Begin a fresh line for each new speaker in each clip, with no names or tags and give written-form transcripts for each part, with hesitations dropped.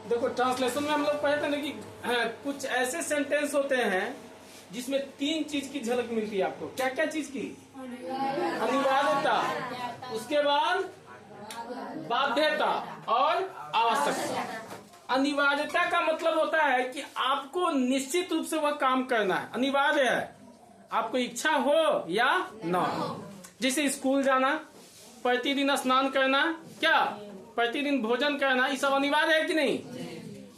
देखो ट्रांसलेशन में हम लोग पढ़ते हैं ना कि कुछ ऐसे सेंटेंस होते हैं जिसमें 3 चीज की झलक मिलती है आपको। क्या क्या चीज की? अनिवार्यता, उसके बाद बाध्यता और आवश्यकता। अनिवार्यता का मतलब होता है कि आपको निश्चित रूप से वह काम करना है, अनिवार्य है, आपको इच्छा हो या ना हो। जैसे स्कूल जाना, प्रतिदिन स्नान करना, क्या प्रतिदिन भोजन करना, ये सब अनिवार्य है कि नहीं?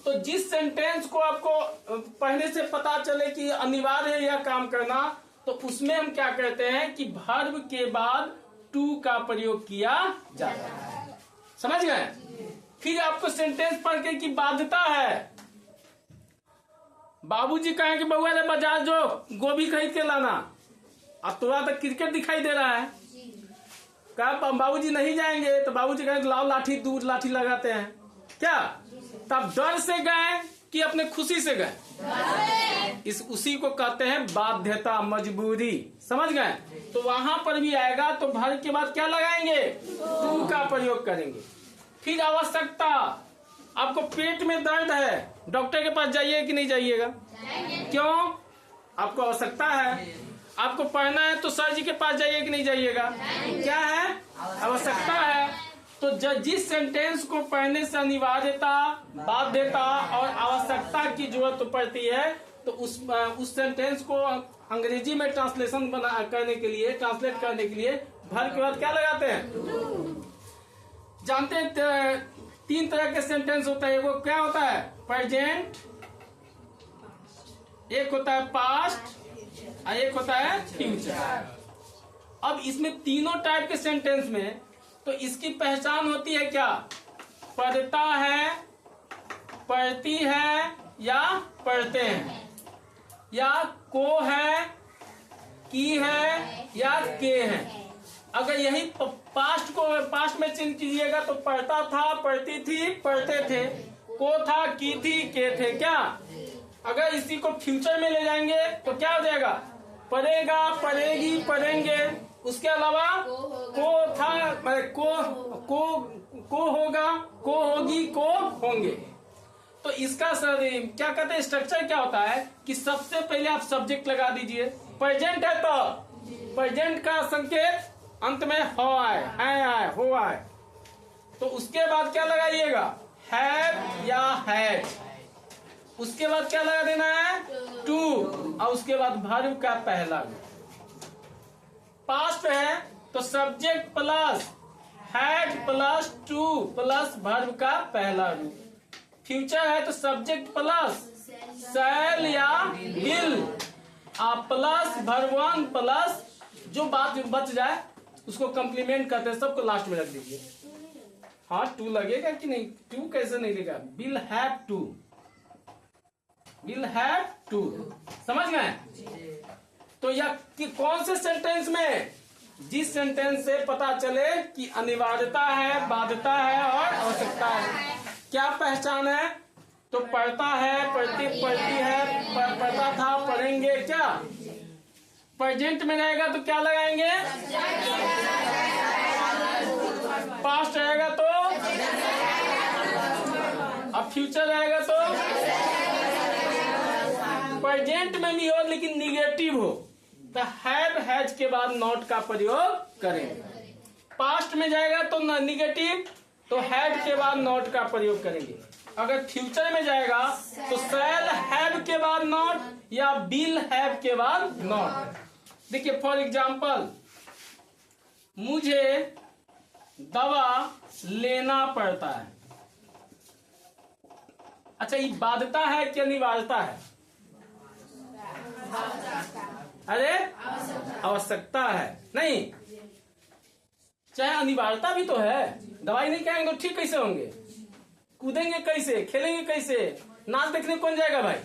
तो जिस सेंटेंस को आपको पहले से पता चले कि अनिवार्य है यह काम करना, तो उसमें हम क्या कहते हैं कि वर्ब के बाद टू का प्रयोग किया जाता है। समझ गए? फिर आपको सेंटेंस पढ़ के कि बाध्यता है। बाबूजी कहें कि बउआ रे बाजार जो गोभी खरीद के लाना, अब थोड़ा तो क्रिकेट दिखाई दे रहा है, कहा बाबूजी नहीं जाएंगे, तो बाबूजी कहेंगे लाओ लाठी, दूर लाठी लगाते हैं, क्या तब डर से गए कि अपने खुशी से गए? उसी को कहते हैं बाध्यता, मजबूरी। समझ गए? तो वहां पर भी आएगा तो वर्ब के बाद क्या लगाएंगे? टू का प्रयोग करेंगे। फिर आवश्यकता, आपको पेट में दर्द है, डॉक्टर के पास जाइए कि नहीं जाइएगा? क्यों? आपको आवश्यकता है। आपको पढ़ना है तो सर जी के पास जाइए कि नहीं जाइएगा? क्या है? आवश्यकता है। तो जिस सेंटेंस को पढ़ने से अनिवार्यता, बाध्यता और आवश्यकता की जरूरत पड़ती है, तो उस सेंटेंस को अंग्रेजी में ट्रांसलेशन करने के लिए, ट्रांसलेट करने के लिए वर्ब के बाद क्या लगाते हैं? जानते हैं 3 तरह के सेंटेंस होता है। वो क्या होता है? प्रेजेंट, एक होता है पास्ट और एक होता है फ्यूचर। अब इसमें तीनों टाइप के सेंटेंस में तो इसकी पहचान होती है क्या? पढ़ता है, पढ़ती है या पढ़ते हैं, या को है, की है या के है। अगर यही पास्ट में चेंज कीजिएगा तो पढ़ता था, पढ़ती थी, पढ़ते थे, को था, की थी, के थे, क्या? अगर इसी को फ्यूचर में ले जाएंगे तो क्या हो जाएगा? पढ़ेगा, पढ़ेगी, पढ़ेंगे। उसके अलावा को था, को होगा, को होगी, को होंगे। तो इसका क्या कहते हैं, स्ट्रक्चर क्या होता है कि सबसे पहले आप सब्जेक्ट लगा दीजिए। प्रेजेंट है तो प्रेजेंट का संकेत अंत में हो आए, हो आए। तो उसके बाद क्या लगाइएगा? हैव या हैड। उसके बाद क्या लगा देना है? टू। और उसके बाद वर्ब का पहला रूप। पास्ट है तो subject plus had plus two plus verb का पहला रूप। फ्यूचर है तो सब्जेक्ट प्लस शैल या विल प्लस वर्ब 1 प्लस जो बात बच जाए उसको कंप्लीमेंट करते हैं, सबको लास्ट में रख दीजिए। हाँ, टू लगेगा कि नहीं? टू कैसे नहीं लगेगा? Will have to, will have to. समझ गए? तो यह कि कौन से सेंटेंस में? जिस सेंटेंस से पता चले कि अनिवार्यता है, बाध्यता है और आवश्यकता है। क्या पहचान है? तो पढ़ता है, पढ़ती है, पढ़ता था, पढ़ेंगे। क्या प्रेजेंट में रहेगा तो क्या लगाएंगे? पास्ट रहेगा तो, अब फ्यूचर रहेगा तो, प्रेजेंट में भी हो लेकिन निगेटिव हो तो हैव, हैज के बाद नॉट का प्रयोग करेंगे। पास्ट में जाएगा तो निगेटिव तो हैड के बाद नॉट का प्रयोग करेंगे। अगर फ्यूचर में जाएगा तो शैल हैव के बाद नॉट या विल हैव के बाद नॉट। देखिए फॉर एग्जाम्पल, मुझे दवा लेना पड़ता है। अच्छा, ये बाध्यता है कि अनिवार्यता है? अरे आवश्यकता है। नहीं, चाहे अनिवार्यता भी तो है। दवाई नहीं खाएंगे तो ठीक कैसे होंगे? कूदेंगे कैसे? खेलेंगे कैसे? नाच देखने कौन जाएगा भाई?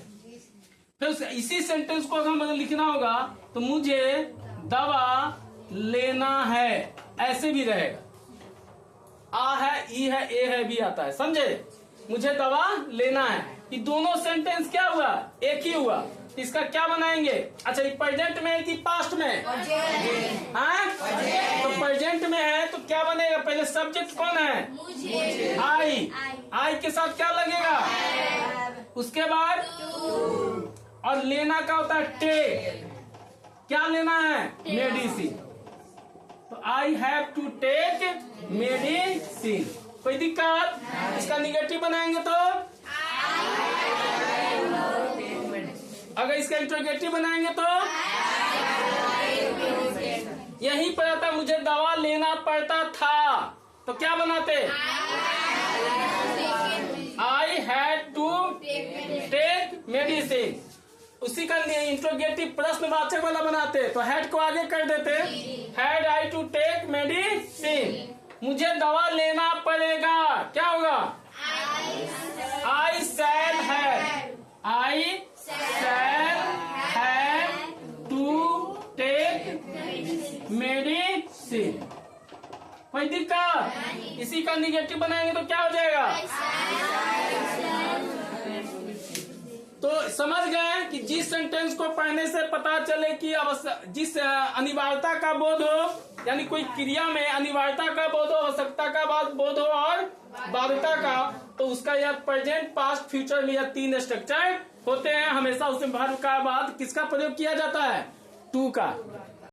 फिर इसी सेंटेंस को अगर मतलब लिखना होगा तो मुझे दवा लेना है, ऐसे भी रहेगा। आ है, ई है, ए है भी आता है। समझे? मुझे दवा लेना है, ये दोनों सेंटेंस क्या हुआ? एक ही हुआ। इसका क्या बनाएंगे? अच्छा, ये प्रेजेंट में है कि पास्ट में? हाँ, तो प्रेजेंट में है तो क्या बनेगा? पहले सब्जेक्ट कौन है? आई। आई के साथ क्या लगेगा? उसके बाद और लेना का होता है टेक। क्या लेना है? मेडिसिन। तो I have to take medicine. कोई दिक्कत? इसका निगेटिव बनाएंगे तो अगर इसका इंट्रोगेटिव बनाएंगे तो यही पता था मुझे दवा लेना पड़ता था, तो क्या बनाते? I had to take medicine. उसी का इंट्रोगेटिव प्रश्नवाचक वाला बनाते तो हैड को आगे कर देते, had I to take medicine. मुझे दवा लेना पड़ेगा, क्या होगा? I shall have, I shall have to take medicine. कोई दिक्कत? इसी का निगेटिव बनाएंगे तो क्या हो जाएगा? तो समझ गए कि जिस सेंटेंस को पढ़ने से पता चले कि जिस अनिवार्यता का बोध हो, यानी कोई क्रिया में अनिवार्यता का बोध हो, आवश्यकता का बोध हो और बाध्यता का, तो उसका यह प्रेजेंट, पास्ट, फ्यूचर में यह 3 स्ट्रक्चर होते हैं। हमेशा उसमें वर्ब का बाद किसका प्रयोग किया जाता है? टू का।